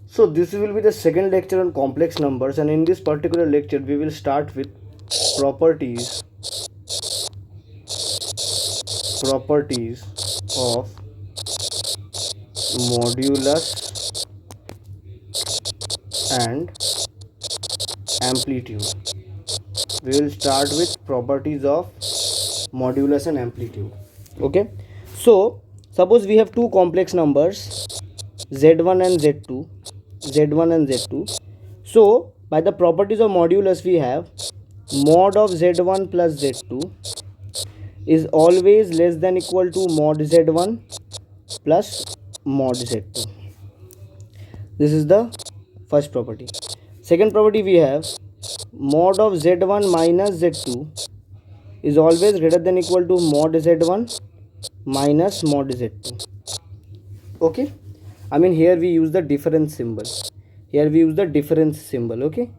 So this will be the second lecture on complex numbers, and in this particular lecture we will start with properties properties of modulus and amplitude. We will start with properties of modulus and amplitude. Okay, so suppose we have two complex numbers z1 and z2, z1 and z2. So by the properties of modulus we have mod of z1 plus z2 is always less than equal to mod z1 plus mod z2. This is the first property. Second property we have mod of z1 minus z2 is always greater than equal to mod z1 minus mod z2. Okay, I mean here we use the difference symbol. Here we use the difference symbol. Okay,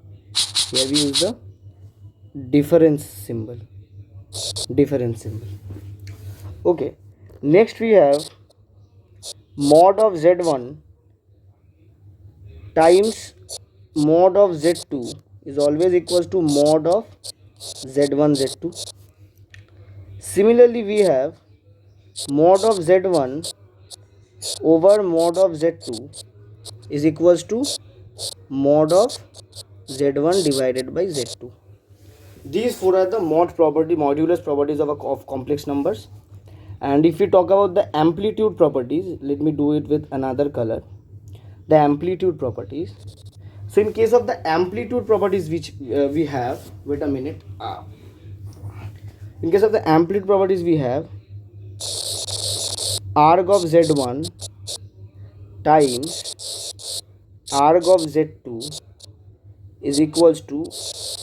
here we use the difference symbol. Difference symbol. Okay, next we have mod of z1 times mod of z2 is always equals to mod of z1 z2. Similarly we have mod of z1 over mod of z2 is equals to mod of z1 divided by z2. These four are the modulus properties of complex numbers. And if we talk about the amplitude properties, let me do it with another color. The amplitude properties. So in case of the amplitude properties which we have, wait a minute. In case of the amplitude properties we have arg of z1 times arg of z2 is equals to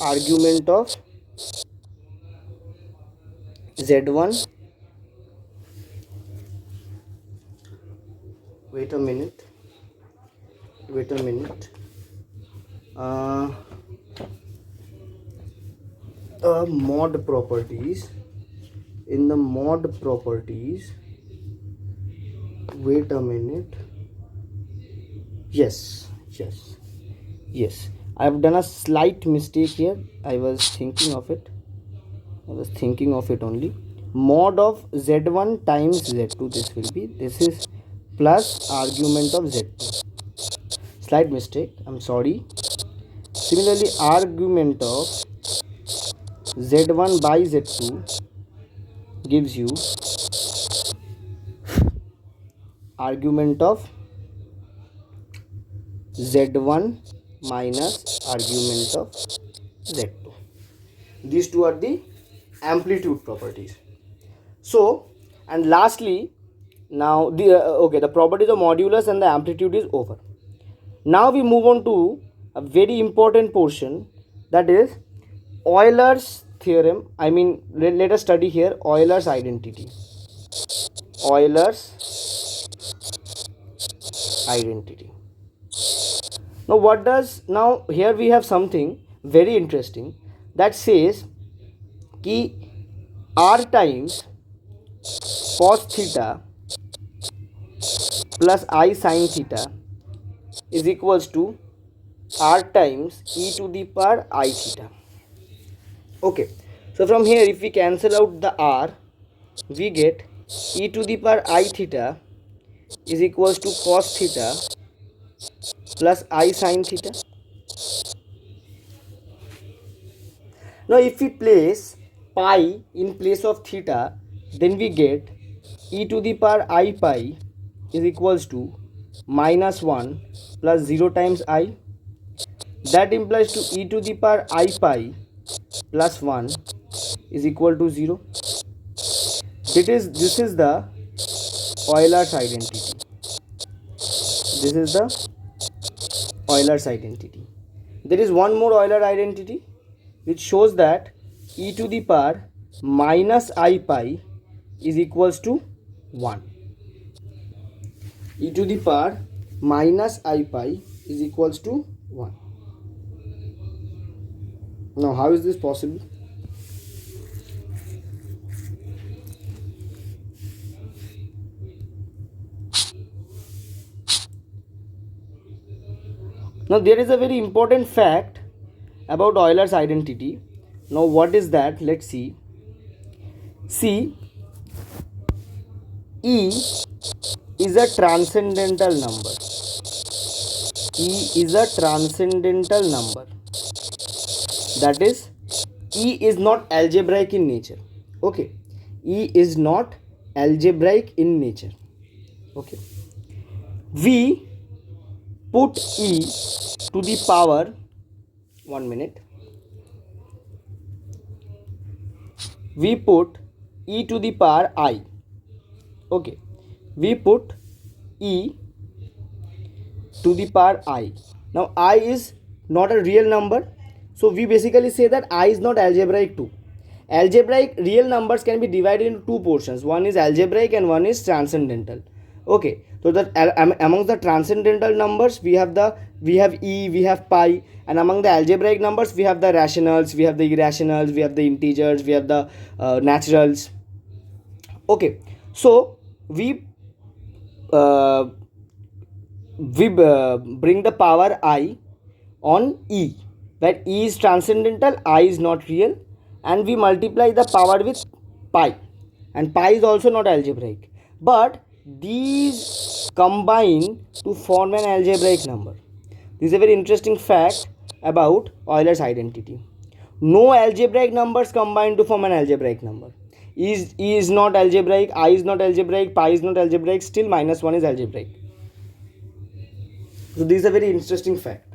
argument of z1. Wait a minute. uh, Mod properties. In the mod properties, wait a minute. Yes, I have done a slight mistake here. I was thinking of it only. Mod of z1 times z2, this is plus argument of z2. Slight mistake, I'm sorry. Similarly, argument of z1 by z2 gives you argument of z1 minus argument of z2. These two are the amplitude properties. So, and lastly, now the properties of modulus and the amplitude is over. Now we move on to a very important portion, that is Euler's theorem. I mean, let us study here Euler's identity. Euler's identity. Now here we have something very interesting that says कि r times cos theta plus I sin theta is equals to r times e to the power I theta. Okay, so from here if we cancel out the r, we get e to the power I theta is equals to cos theta plus I sin theta. Now if we place pi in place of theta, then we get e to the power I pi is equals to minus 1 plus 0 times I. That implies to e to the power I pi plus 1 is equal to 0. This is the Euler's identity. This is the Euler's identity. There is one more Euler identity which shows that e to the power minus I pi is equals to 1. E to the power minus I pi is equals to 1. Now how is this possible? Now there is a very important fact about Euler's identity. Now what is that? Let's see. See, E is a transcendental number. E is a transcendental number. That is, E is not algebraic in nature. Okay, E is not algebraic in nature. Okay, we put E to the power, 1 minute, we put E to the power I. Okay, we put E to the power I. Now I is not a real number, so we basically say that I is not algebraic too. Algebraic real numbers can be divided into two portions. One is algebraic and one is transcendental. Okay, so that amongst the transcendental numbers we have E, we have pi, and among the algebraic numbers we have the rationals, we have the irrationals, we have the integers, we have the naturals. Okay, so we bring the power I on E, where E is transcendental, I is not real, and we multiply the power with pi, and pi is also not algebraic, but these combine to form an algebraic number. This is a very interesting fact about Euler's identity. No algebraic numbers combine to form an algebraic number. E is not algebraic, I is not algebraic, pi is not algebraic, still -1 is algebraic. So this is a very interesting fact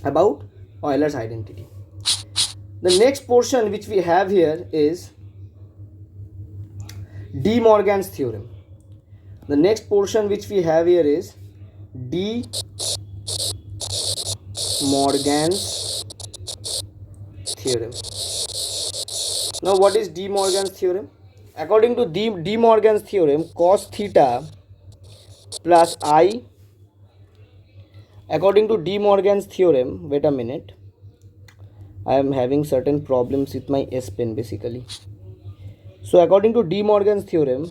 about Euler's identity. The next portion which we have here is De Morgan's theorem. The next portion which we have here is De Morgan's theorem. Now what is De Morgan's theorem? According to De Morgan's theorem, cos theta plus I, according to De Morgan's theorem, wait a minute, I am having certain problems with my S pen basically. So according to De Morgan's theorem,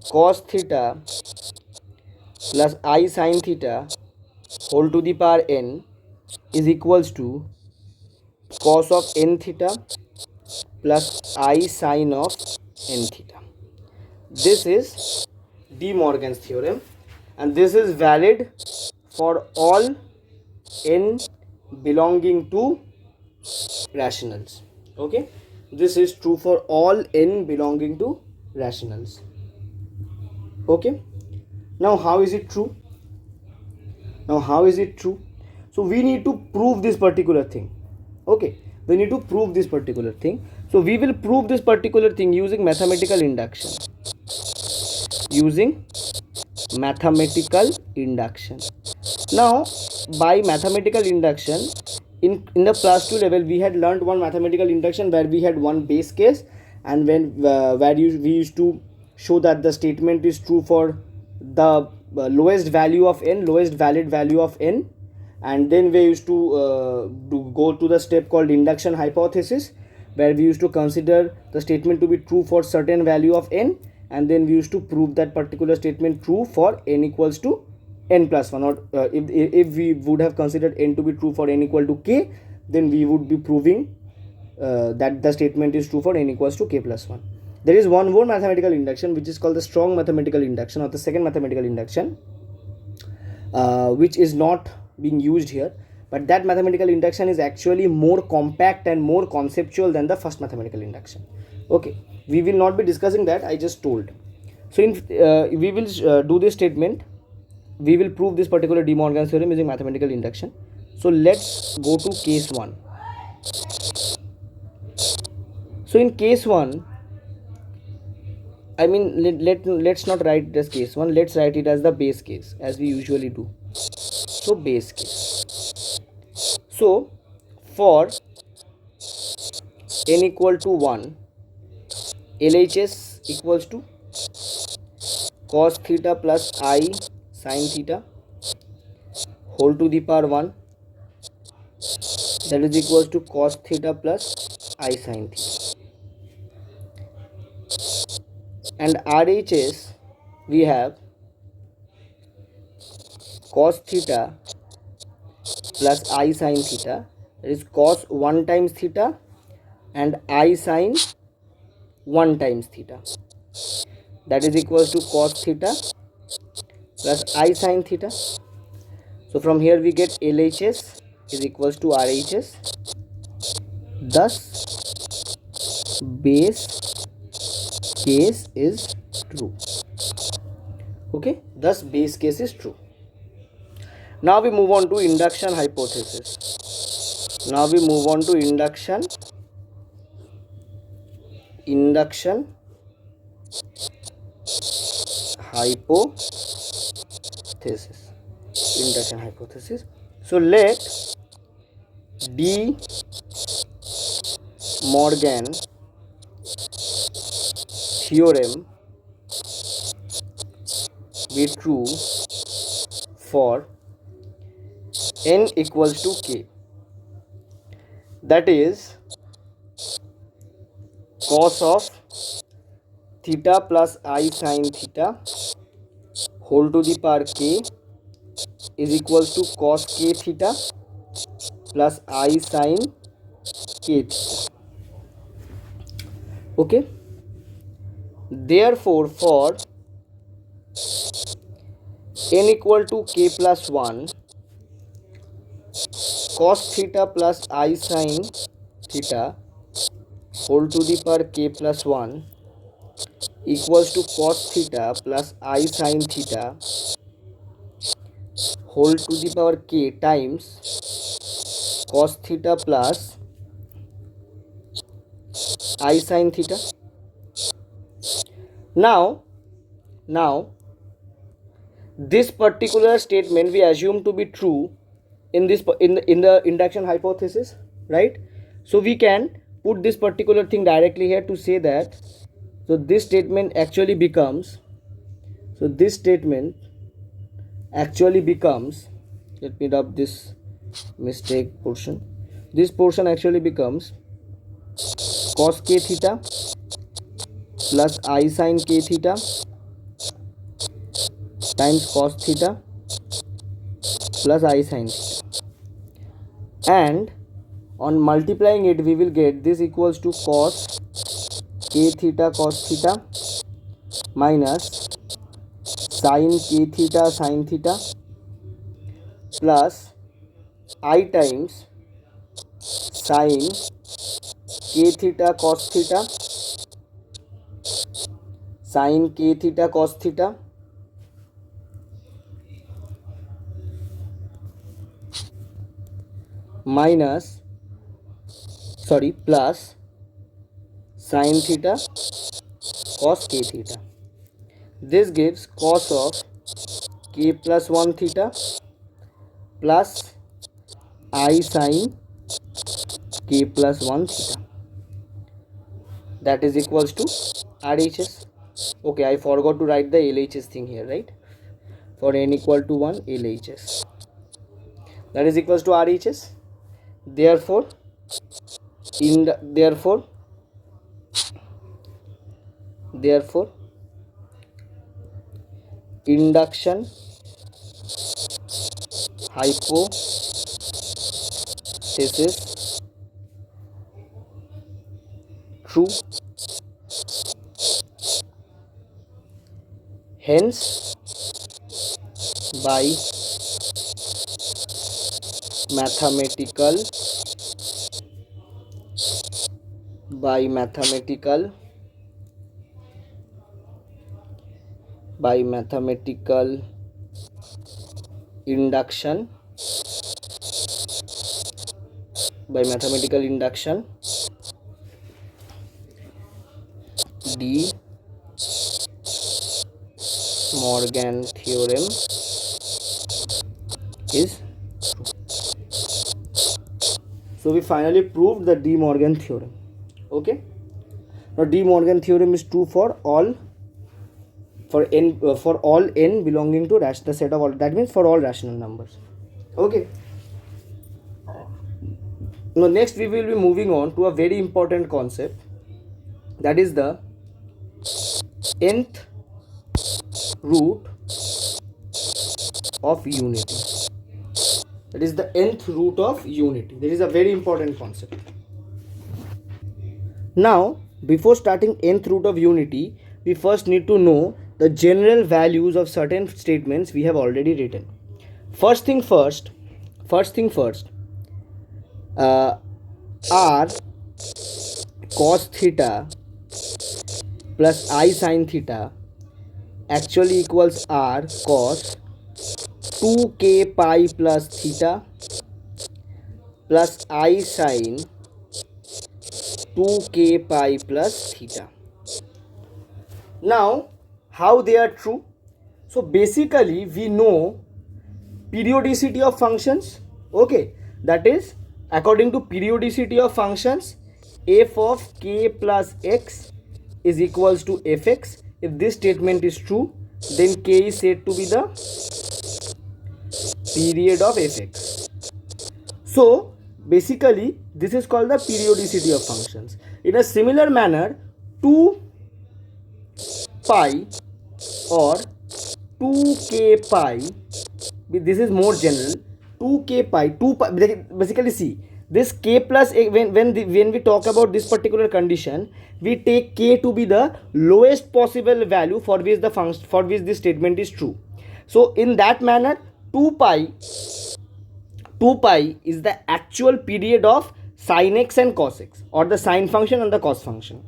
cos theta plus I sin theta whole to the power n is equals to cos of n theta plus I sin of n theta. This is De Morgan's theorem, and this is valid for all n belonging to rationals. Okay, this is true for all n belonging to rationals. Okay, now how is it true? So we need to prove this particular thing. Okay, we need to prove this particular thing. So we will prove this particular thing using mathematical induction. Now by mathematical induction, in the plus 2 level we had learned one mathematical induction where we had one base case, and when we used to show that the statement is true for the lowest value of n, lowest valid value of n, and then we used to go to the step called induction hypothesis, where we used to consider the statement to be true for certain value of n, and then we used to prove that particular statement true for n equals to n plus 1, or if we would have considered n to be true for n equal to k, then we would be proving that the statement is true for n equals to k plus 1. There is one more mathematical induction which is called the strong mathematical induction, or the second mathematical induction, which is not being used here, but that mathematical induction is actually more compact and more conceptual than the first mathematical induction. Okay, we will not be discussing that, I just told. So we will do this statement. We will prove this particular De Morgan's theorem using mathematical induction. So let's go to case 1. So in case 1, I mean, let's not write it as case 1, let's write it as the base case, as we usually do. So base case. So for n equal to 1, LHS equals to cos theta plus I sin theta whole to the power 1, that is equals to cos theta plus I sin theta. And RHS we have cos theta plus I sin theta, that is cos 1 times theta and I sin 1 times theta, that is equals to cos theta plus I sin theta. So from here we get LHS is equals to RHS. Thus base case is true. Okay, thus base case is true. Now we move on to induction hypothesis. Induction hypothesis. So let De Morgan theorem be true for n equals to k, that is cos of theta plus I sin theta whole to the power k is equals to cos k theta plus I sin k theta. Okay, therefore for n equal to k plus 1, cos theta plus I sin theta whole to the power k plus 1 equals to cos theta plus I sin theta whole to the power k times cos theta plus I sin theta. Now this particular statement we assume to be true in the induction hypothesis, right? So we can put this particular thing directly here to say that, so this statement actually becomes, let me rub this mistake portion, this portion actually becomes cos k theta plus I sin k theta times cos theta plus I sin theta, and on multiplying it we will get this equals to cos k theta cos theta minus sin k theta sin theta plus I times sin k theta cos theta sin k theta cos theta plus sin theta cos k theta. This gives cos of k plus 1 theta plus I sin k plus 1 theta, that is equals to RHS. Okay, I forgot to write the LHS thing here, right? For n equal to 1, LHS, that is equals to RHS. Therefore induction hypothesis true. Hence by mathematical induction De Morgan theorem is true. So we finally proved the De Morgan theorem. Okay, now De Morgan theorem is true for all n belonging to the set of all, that means for all rational numbers. Okay, now next we will be moving on to a very important concept, that is the nth root of unity. That is the nth root of unity. That is a very important concept. Now, before starting nth root of unity, we first need to know the general values of certain statements we have already written. First thing first, r cos theta plus I sin theta actually equals r cos 2k pi plus theta plus I sin 2k pi plus theta. Now, how they are true? So basically we know periodicity of functions. Okay, that is, according to periodicity of functions, f of k plus x is equals to fx. If this statement is true, then k is said to be the period of fx. So basically this is called the periodicity of functions. In a similar manner, 2 pi or 2k pi, this is more general, 2k pi, 2 pi, basically see this k plus a, when we talk about this particular condition, we take k to be the lowest possible value for which the function, for which this statement is true. So in that manner, 2 pi is the actual period of sin x and cos x, or the sine function and the cos function.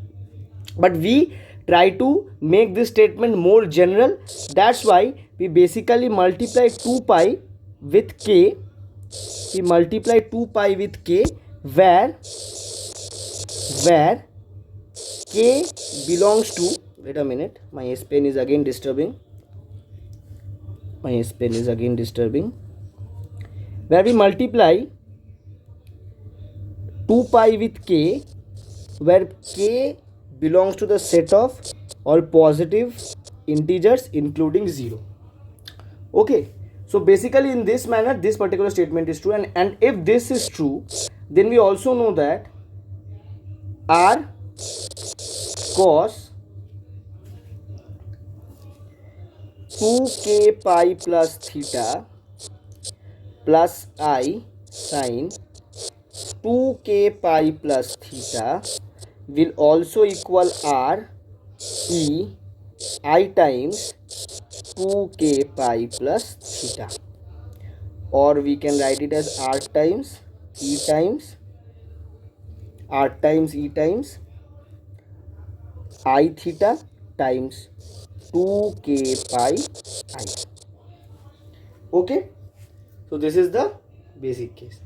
But we try to make this statement more general. That's why we basically multiply 2 pi with k. We multiply 2 pi with k, where k belongs to, wait a minute, my S pen is again disturbing, where we multiply 2 pi with k, where k belongs to the set of all positive integers including 0. Okay, so basically in this manner this particular statement is true, and if this is true, then we also know that r cos 2k pi plus theta plus I sin 2k pi plus theta will also equal r e I times 2k pi plus theta, or we can write it as r times e times I theta times 2k pi I. Okay, so this is the basic case.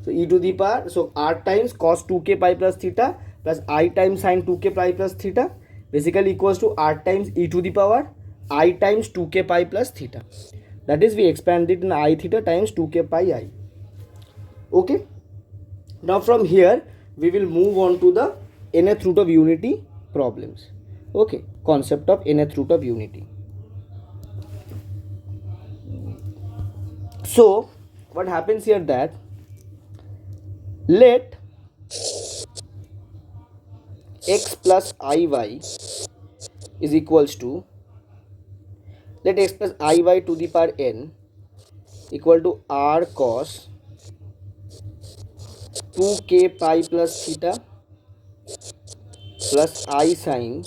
So e to the power, so r times cos 2k pi plus theta plus I times sin 2k pi plus theta basically equals to r times e to the power I times 2k pi plus theta. That is, we expand it in I theta times 2k pi I. Okay, now from here we will move on to the nth root of unity problems. Okay, concept of nth root of unity. So what happens here, that let x plus iy is equals to, let x plus iy to the power n equal to r cos 2k pi plus theta plus I sin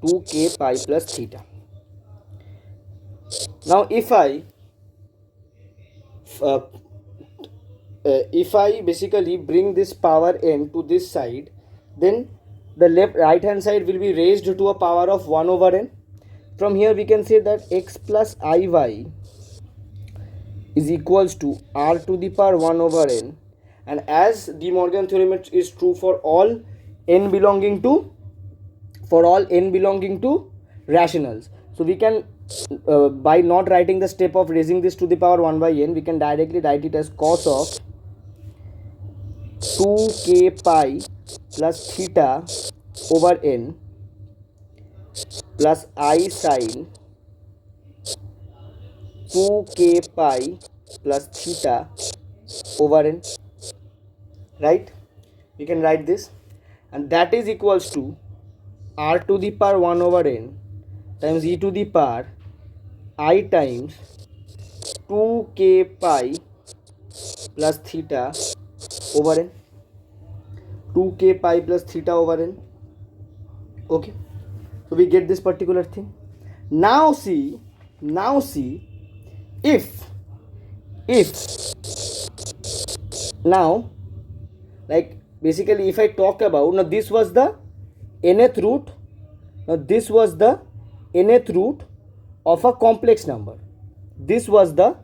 2k pi plus theta. Now if I basically bring this power n to this side, then the right hand side will be raised to a power of 1 over n. From here we can say that x plus iy is equals to r to the power 1 over n, and as De Morgan theorem is true for all n belonging to rationals, so we can by not writing the step of raising this to the power 1 by n, we can directly write it as cos of 2k pi plus theta over n plus I sin 2k pi plus theta over n, right? We can write this, and that is equals to r to the power 1 over n times e to the power I times 2k pi plus theta over n. 2k pi plus theta over n. Okay, so we get this particular thing. Now see if now, like basically if I talk about, now this was the nth root, now this was the nth root of a complex number, this was the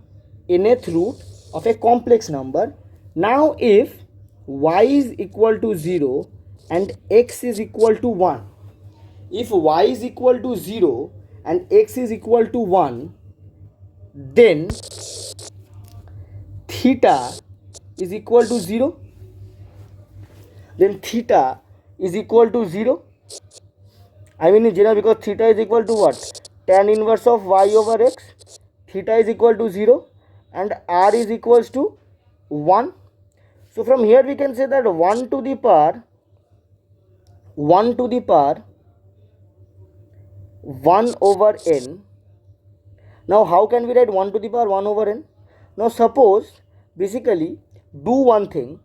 nth root of a complex number. Now if y is equal to 0 and x is equal to 1, if y is equal to 0 and x is equal to 1, then theta is equal to 0, then theta is equal to 0. I mean in general, because theta is equal to what? Tan inverse of y over x. Theta is equal to 0 and r is equals to 1. So from here we can say that 1 to the power 1 over n. Now how can we write 1 to the power 1 over n? Now suppose basically do one thing.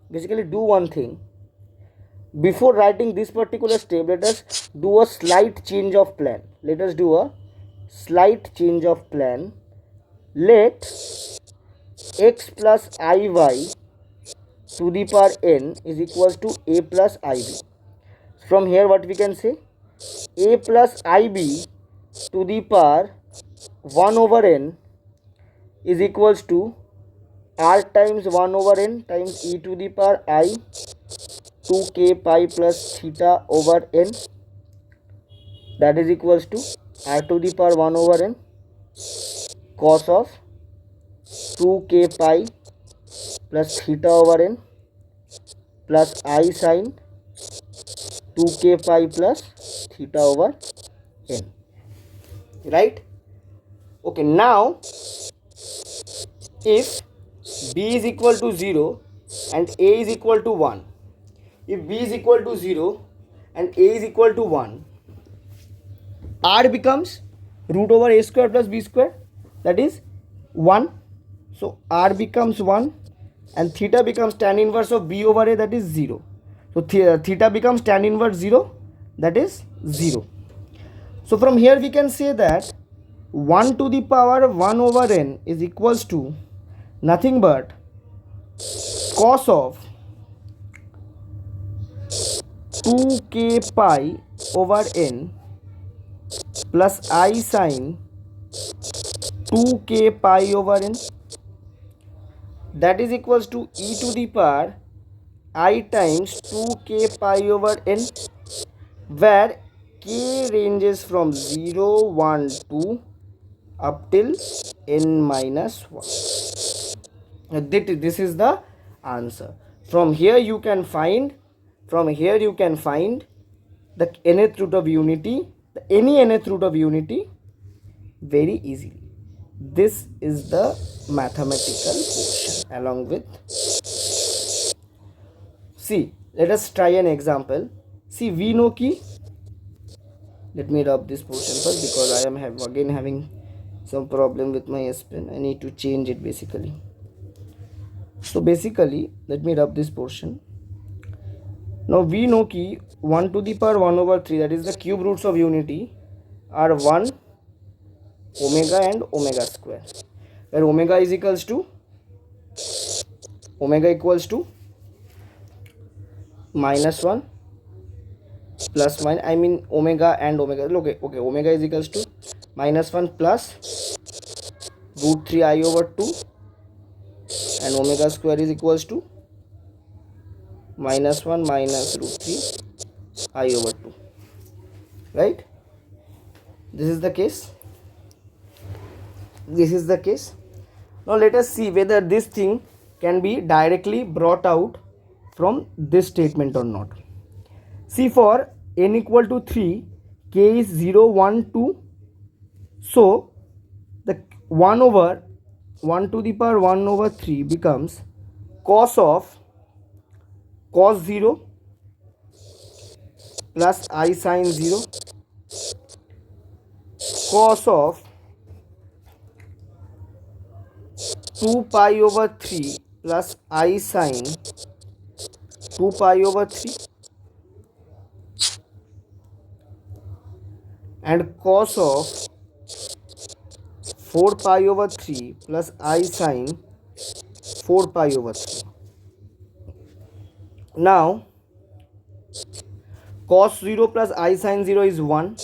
Before writing this particular step, let us do a slight change of plan. Let x plus iy to the power n is equals to a plus ib. From here what we can say? A plus ib to the power 1 over n is equals to r times 1 over n times e to the power I 2k pi plus theta over n, that is equals to r to the power 1 over n cos of 2k pi plus theta over n plus I sin 2k pi plus theta over n, right? Okay, now if b is equal to 0 and a is equal to 1, if b is equal to 0 and a is equal to 1, r becomes root over a square plus b square, that is 1. So r becomes 1 and theta becomes tan inverse of b over a, that is 0. So theta becomes tan inverse 0, that is 0. So from here we can say that 1 to the power 1 over n is equals to nothing but cos of 2k pi over n plus I sin 2k pi over n, that is equals to e to the power I times 2k pi over n, where k ranges from 0, 1, 2 up till n minus 1. This is the answer. From here you can find the nth root of unity, any nth root of unity very easily. This is the mathematical portion. Along with, see, let us try an example. See, we know ki, let me rub this portion first because I am again having some problem with my S Pen. I need to change it basically. So basically, let me rub this portion. Now we know ki 1 to the power 1 over 3, that is the cube roots of unity, are 1, omega and omega square, where omega equals to minus 1 plus 1, I mean omega and omega, okay, omega is equals to minus 1 plus root 3 I over 2 and omega square is equals to minus 1 minus root 3 I over 2, right? This is the case. Now let us see whether this thing can be directly brought out from this statement or not. See, for n equal to 3, k is 0, 1, 2. So the 1 to the power 1 over 3 becomes cos 0 plus I sin 0 cos of 2 pi over 3 plus I sine 2 pi over 3 and cos of 4 pi over 3 plus I sine 4 pi over 3. Now cos 0 plus I sine 0 is 1.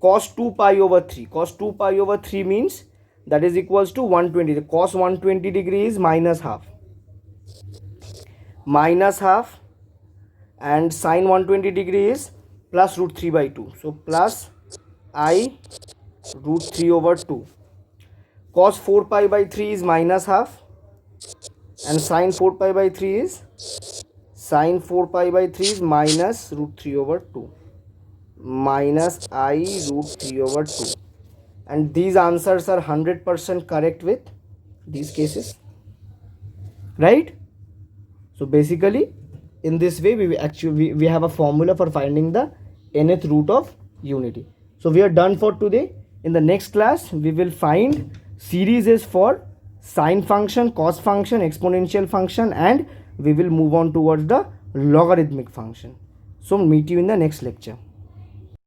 Cos 2 pi over 3. Cos 2 pi over 3 means that is equals to 120. The cos 120 degree is minus half. Minus half, and sine 120 degree is plus root 3 by 2. So plus I root 3 over 2. Cos 4 pi by 3 is minus half, and sine 4 pi by 3 is minus root 3 over 2. Minus I root 3 over 2. And these answers are 100% correct with these cases, right? So basically in this way we have a formula for finding the nth root of unity. So we are done for today. In the next class we will find series is for sine function, cos function, exponential function, and we will move on towards the logarithmic function. So meet you in the next lecture.